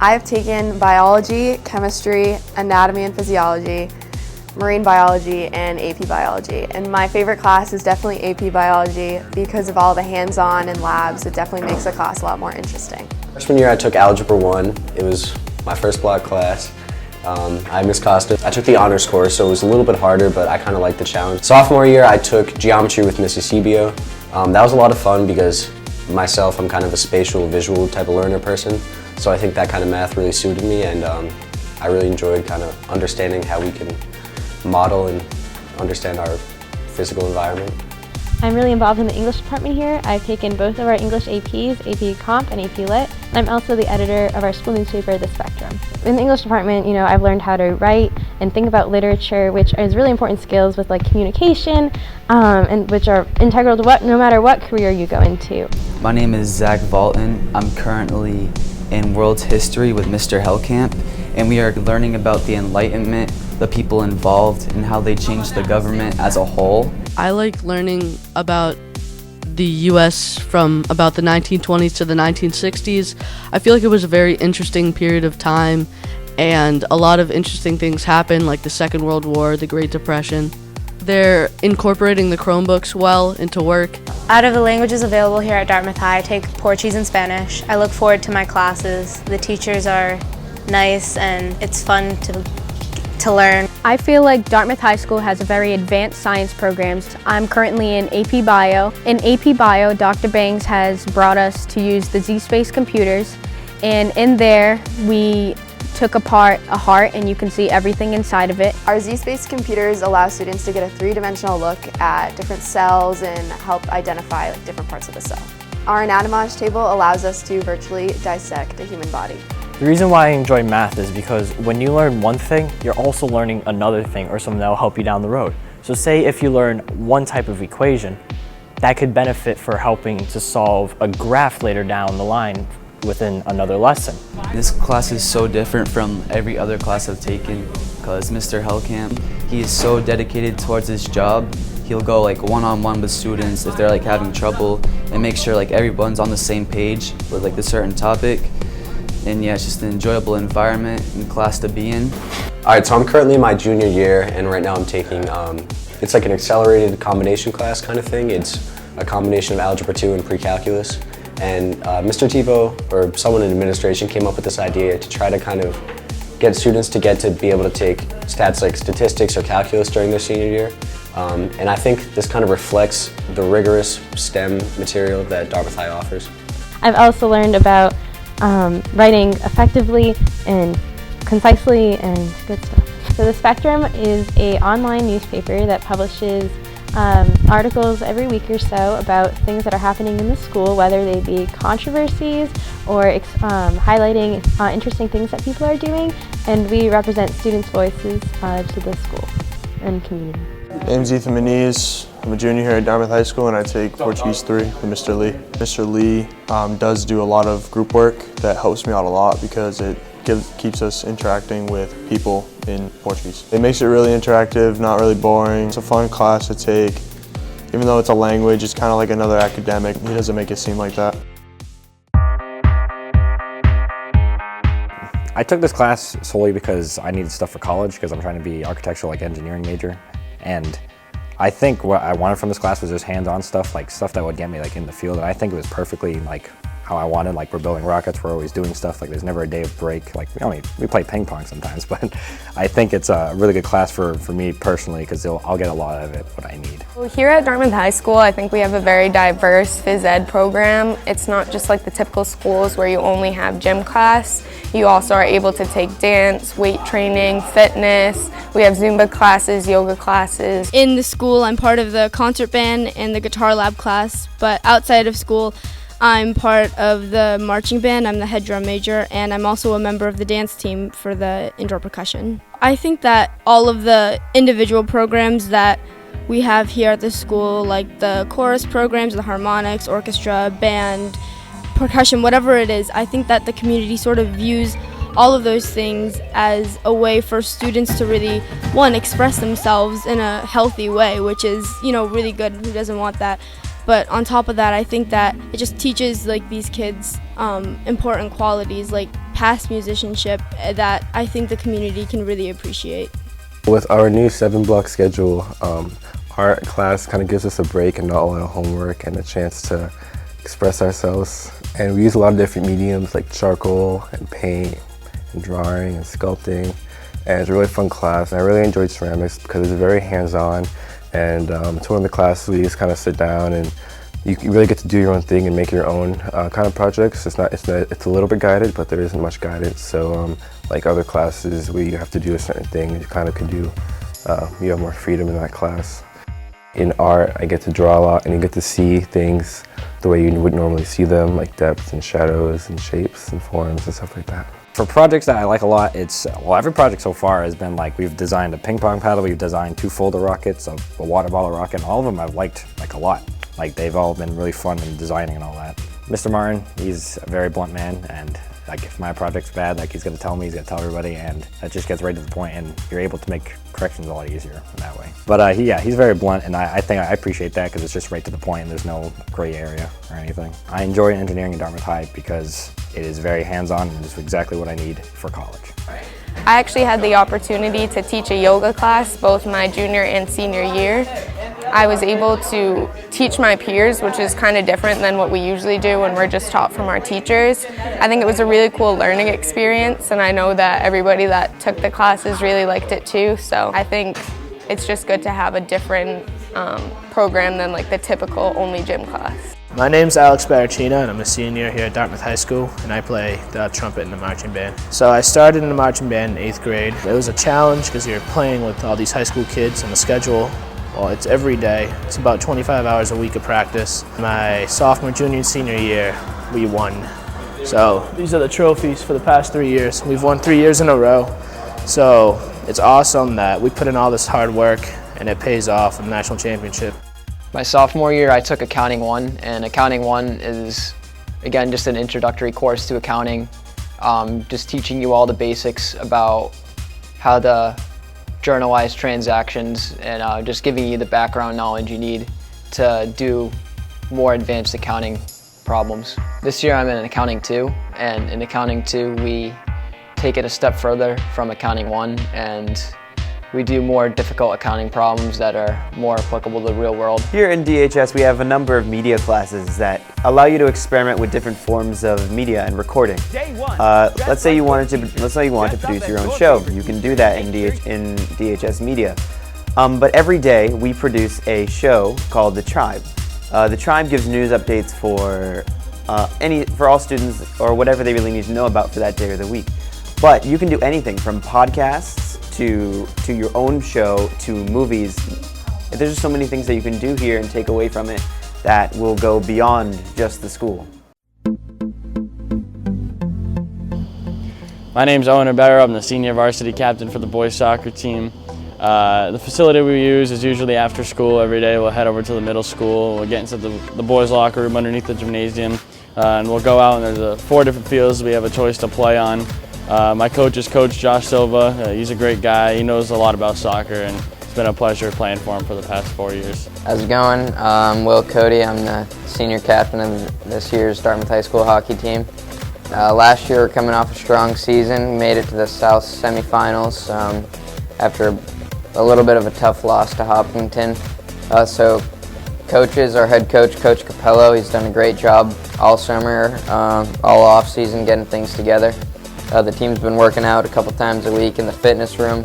I've taken biology, chemistry, anatomy and physiology, marine biology, and AP biology. And my favorite class is definitely AP biology because of all the hands-on and labs. It definitely makes the class a lot more interesting. Freshman year I took Algebra 1. It was my first block class. I missed Costa. I took the honors course, so it was a little bit harder, but I kind of liked the challenge. Sophomore year I took Geometry with Mrs. Sebio. That was a lot of fun because myself, I'm kind of a spatial, visual type of learner person. So I think that kind of math really suited me, and I really enjoyed kind of understanding how we can model and understand our physical environment. I'm really involved in the English department here. I've taken both of our English APs, AP Comp and AP Lit, and I'm also the editor of our school newspaper, The Spectrum. In the English department, I've learned how to write and think about literature, which is really important skills with like communication, and which are integral to no matter what career you go into. My name is Zach Valton. I'm currently in World History with Mr. Hellcamp, and we are learning about the Enlightenment, the people involved, and how they changed the government as a whole. I like learning about the U.S. from about the 1920s to the 1960s. I feel like it was a very interesting period of time, and a lot of interesting things happened, like the Second World War, the Great Depression. They're incorporating the Chromebooks well into work. Out of the languages available here at Dartmouth High, I take Portuguese and Spanish. I look forward to my classes. The teachers are nice and it's fun to learn. I feel like Dartmouth High School has a very advanced science programs. I'm currently in AP Bio. In AP Bio, Dr. Bangs has brought us to use the Z-Space computers, and in there we took apart a heart and you can see everything inside of it. Our Z-Space computers allow students to get a three-dimensional look at different cells and help identify different parts of the cell. Our anatomage table allows us to virtually dissect a human body. The reason why I enjoy math is because when you learn one thing, you're also learning another thing or something that will help you down the road. So say if you learn one type of equation, that could benefit for helping to solve a graph later down the line within another lesson. This class is so different from every other class I've taken because Mr. Hellcamp, he is so dedicated towards his job. He'll go like one-on-one with students if they're like having trouble and make sure like everyone's on the same page with like the certain topic. And yeah, it's just an enjoyable environment and class to be in. All right, so I'm currently in my junior year, and right now I'm taking, it's like an accelerated combination class kind of thing. It's a combination of Algebra 2 and Pre-Calculus. And Mr. Tebow, or someone in administration, came up with this idea to try to kind of get students to be able to take stats like statistics or calculus during their senior year. And I think this kind of reflects the rigorous STEM material that Dartmouth High offers. I've also learned about writing effectively and concisely and good stuff. So The Spectrum is an online newspaper that publishes articles every week or so about things that are happening in the school, whether they be controversies or highlighting interesting things that people are doing, and we represent students' voices to the school and community. My name's Ethan Meniz. I'm a junior here at Dartmouth High School, and I take Portuguese 3 with Mr. Lee. Mr. Lee does do a lot of group work that helps me out a lot because it keeps us interacting with people in Portuguese. It makes it really interactive, not really boring. It's a fun class to take. Even though it's a language, it's kind of like another academic. He doesn't make it seem like that. I took this class solely because I needed stuff for college because I'm trying to be architectural engineering major. And I think what I wanted from this class was just hands-on stuff, like stuff that would get me in the field. And I think it was perfectly how I wanted. We're building rockets, we're always doing stuff. There's never a day of break. We play ping pong sometimes, but I think it's a really good class for me personally because I'll get a lot of it, what I need. Well, here at Dartmouth High School, I think we have a very diverse phys ed program. It's not just like the typical schools where you only have gym class. You also are able to take dance, weight training, fitness. We have Zumba classes, yoga classes. In the school, I'm part of the concert band and the guitar lab class, but outside of school, I'm part of the marching band, I'm the head drum major, and I'm also a member of the dance team for the indoor percussion. I think that all of the individual programs that we have here at the school, like the chorus programs, the harmonics, orchestra, band, percussion, whatever it is, I think that the community sort of views all of those things as a way for students to really, one, express themselves in a healthy way, which is, really good. Who doesn't want that? But on top of that, I think that it just teaches these kids important qualities like past musicianship that I think the community can really appreciate. With our new 7-block schedule, art class kind of gives us a break and not a lot of homework and a chance to express ourselves. And we use a lot of different mediums like charcoal and paint and drawing and sculpting. And it's a really fun class. And I really enjoyed ceramics because it's very hands-on. And it's one of the classes where you just kind of sit down and you really get to do your own thing and make your own kind of projects. It's a little bit guided, but there isn't much guidance. So like other classes where you have to do a certain thing, you kind of can do, you have more freedom in that class. In art, I get to draw a lot and you get to see things the way you would normally see them, like depths and shadows and shapes and forms and stuff like that. For projects that I like a lot, every project so far has been like, we've designed a ping pong paddle, we've designed 2 folder rockets, a water bottle rocket, and all of them I've liked like a lot. Like they've all been really fun in designing and all that. Mr. Martin, he's a very blunt man, and like if my project's bad, like he's gonna tell me, he's gonna tell everybody, and that just gets right to the point, and you're able to make corrections a lot easier in that way. But he's very blunt, and I think I appreciate that because it's just right to the point and there's no gray area or anything. I enjoy engineering at Dartmouth High because it is very hands-on and it's exactly what I need for college. I actually had the opportunity to teach a yoga class both my junior and senior year. I was able to teach my peers, which is kind of different than what we usually do when we're just taught from our teachers. I think it was a really cool learning experience, and I know that everybody that took the classes really liked it too, so I think it's just good to have a different program than like the typical only gym class. My name's Alex Baracina, and I'm a senior here at Dartmouth High School, and I play the trumpet in the marching band. So I started in the marching band in 8th grade. It was a challenge because you're playing with all these high school kids, and the schedule, well, it's every day. It's about 25 hours a week of practice. My sophomore, junior, and senior year, we won. So these are the trophies for the past 3 years. We've won 3 years in a row. So it's awesome that we put in all this hard work, and it pays off in the national championship. My sophomore year, I took Accounting 1, and Accounting 1 is, again, just an introductory course to accounting, just teaching you all the basics about how to journalize transactions and just giving you the background knowledge you need to do more advanced accounting problems. This year I'm in Accounting 2, and in Accounting 2 we take it a step further from Accounting 1, and we do more difficult accounting problems that are more applicable to the real world. Here in DHS we have a number of media classes that allow you to experiment with different forms of media and recording. Let's say you wanted to produce your own show. You can do that in DHS media. But every day we produce a show called The Tribe. The Tribe gives news updates for all students or whatever they really need to know about for that day or the week. But you can do anything from podcasts to your own show, to movies. There's just so many things that you can do here and take away from it that will go beyond just the school. My name's Owen Ribera. I'm the senior varsity captain for the boys soccer team. The facility we use is usually after school every day. We'll head over to the middle school. We'll get into the boys locker room underneath the gymnasium, and we'll go out, and there's 4 different fields we have a choice to play on. My coach is Coach Josh Silva. He's a great guy. He knows a lot about soccer, and it's been a pleasure playing for him for the past 4 years. How's it going? I'm Will Cody. I'm the senior captain of this year's Dartmouth High School hockey team. Last year, we're coming off a strong season. We made it to the South semifinals after a little bit of a tough loss to Hopkinton. So coaches, our head coach, Coach Capello, he's done a great job all summer, all off season, getting things together. The team's been working out a couple times a week in the fitness room.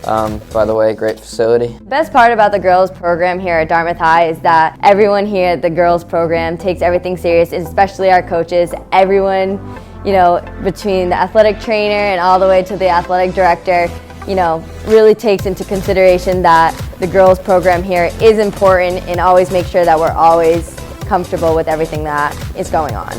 By the way, great facility. The best part about the girls program here at Dartmouth High is that everyone here at the girls program takes everything serious, especially our coaches. Everyone, between the athletic trainer and all the way to the athletic director, really takes into consideration that the girls program here is important and always make sure that we're always comfortable with everything that is going on.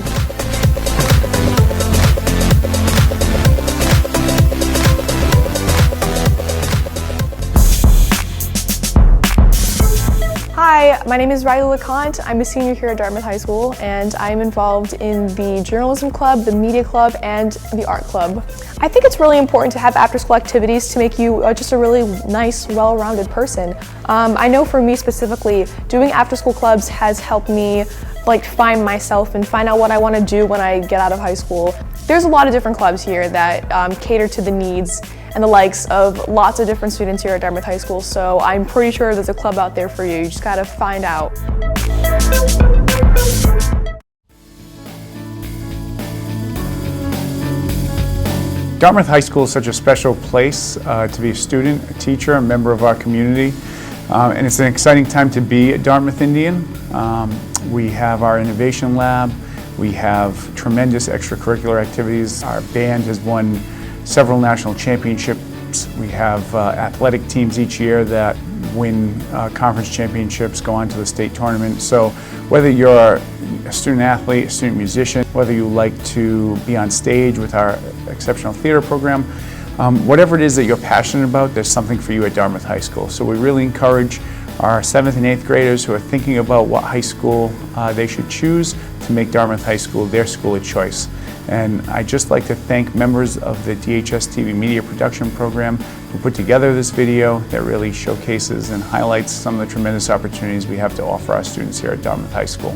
Hi, my name is Riley LeConte. I'm a senior here at Dartmouth High School, and I'm involved in the journalism club, the media club, and the art club. I think it's really important to have after-school activities to make you just a really nice, well-rounded person. I know for me specifically, doing after-school clubs has helped me find myself and find out what I want to do when I get out of high school. There's a lot of different clubs here that cater to the needs and the likes of lots of different students here at Dartmouth High School, so I'm pretty sure there's a club out there for you. You just gotta find out. Dartmouth High School is such a special place to be a student, a teacher, a member of our community, and it's an exciting time to be a Dartmouth Indian. We have our innovation lab, we have tremendous extracurricular activities. Our band has won several national championships. We have athletic teams each year that win conference championships, go on to the state tournament. So whether you're a student athlete, a student musician, whether you like to be on stage with our exceptional theater program, whatever it is that you're passionate about, there's something for you at Dartmouth High School. So we really encourage our 7th and 8th graders who are thinking about what high school they should choose to make Dartmouth High School their school of choice. And I'd just like to thank members of the DHS TV Media Production Program who put together this video that really showcases and highlights some of the tremendous opportunities we have to offer our students here at Dartmouth High School.